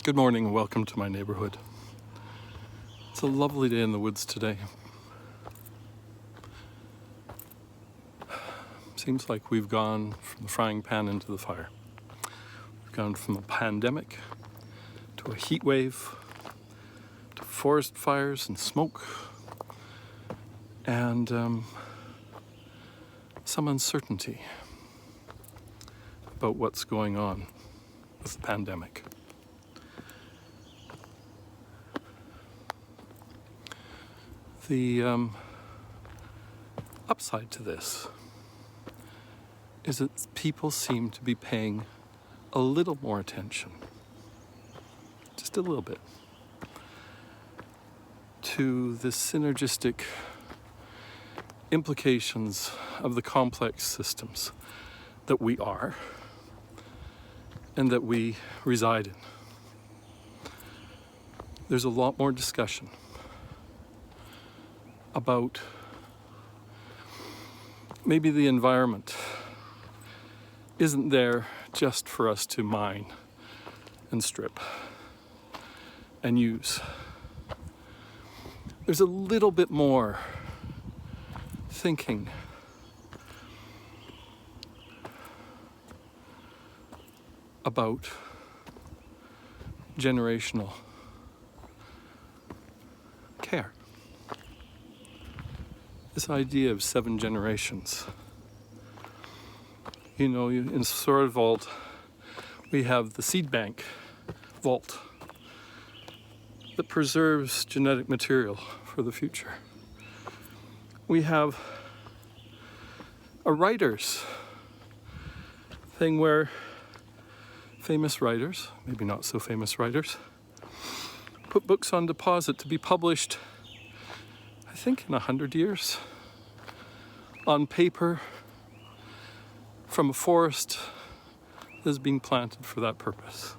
Good morning and welcome to my neighborhood. It's a lovely day in the woods today. Seems like we've gone from the frying pan into the fire. We've gone from a pandemic to a heat wave to forest fires and smoke and some uncertainty about what's going on with the pandemic. The upside to this is that people seem to be paying a little more attention, just a little bit, to the synergistic implications of the complex systems that we are and that we reside in. There's a lot more discussion about maybe the environment isn't there just for us to mine and strip and use. There's a little bit more thinking about generational care. This idea of 7 generations. You know, in soil vault, we have the seed bank vault that preserves genetic material for the future. We have a writer's thing where famous writers, maybe not so famous writers, put books on deposit to be published, I think in 100 years, on paper from a forest that has been planted for that purpose.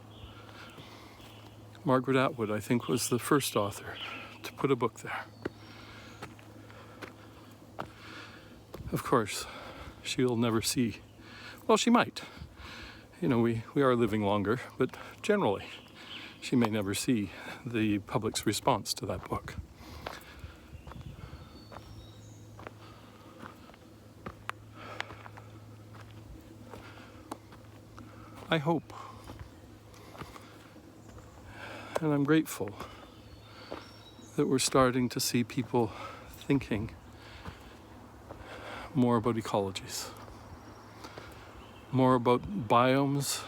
Margaret Atwood, I think, was the first author to put a book there. Of course, she'll never see, well, she might. You know, we are living longer, but generally, she may never see the public's response to that book. I hope, and I'm grateful, that we're starting to see people thinking more about ecologies, more about biomes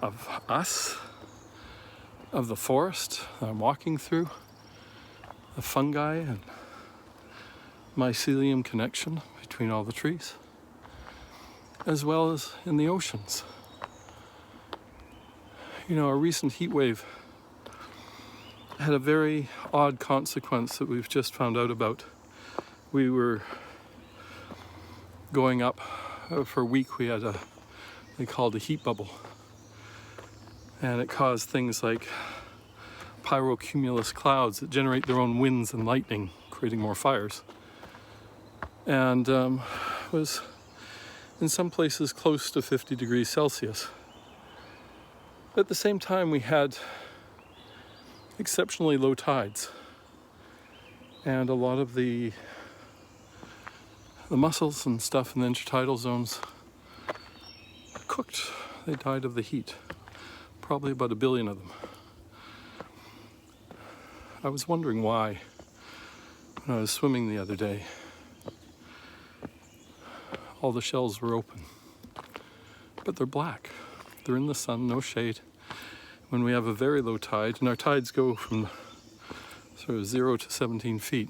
of us, of the forest that I'm walking through, the fungi and mycelium connection between all the trees, as well as in the oceans. You know, a recent heat wave had a very odd consequence that we've just found out about. We were going up for a week. We had they called a heat bubble, and it caused things like pyrocumulus clouds that generate their own winds and lightning, creating more fires, and was in some places close to 50 degrees Celsius. At the same time, we had exceptionally low tides, and a lot of the mussels and stuff in the intertidal zones cooked. They died of the heat, probably about 1 billion of them. I was wondering why when I was swimming the other day. All the shells were open, but they're black. They're in the sun, no shade. When we have a very low tide, and our tides go from sort of 0 to 17 feet.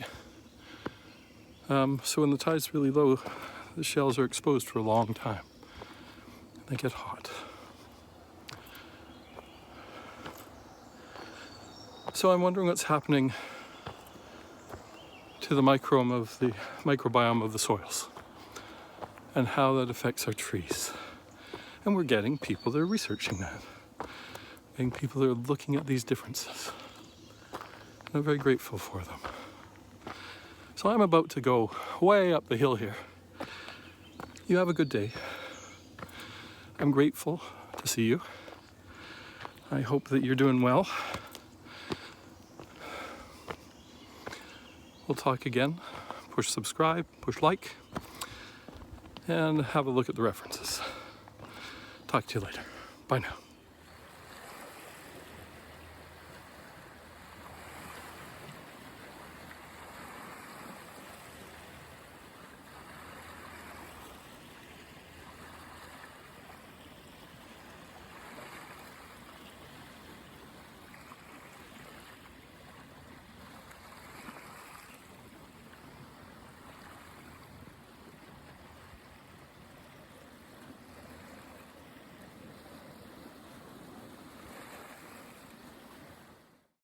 So when the tide's really low, the shells are exposed for a long time. They get hot. So I'm wondering what's happening to the microbiome of the soils and how that affects our trees. And we're getting people that are researching that. Getting people that are looking at these differences. And I'm very grateful for them. So I'm about to go way up the hill here. You have a good day. I'm grateful to see you. I hope that you're doing well. We'll talk again. Push subscribe, push like, and have a look at the references. Talk to you later. Bye now.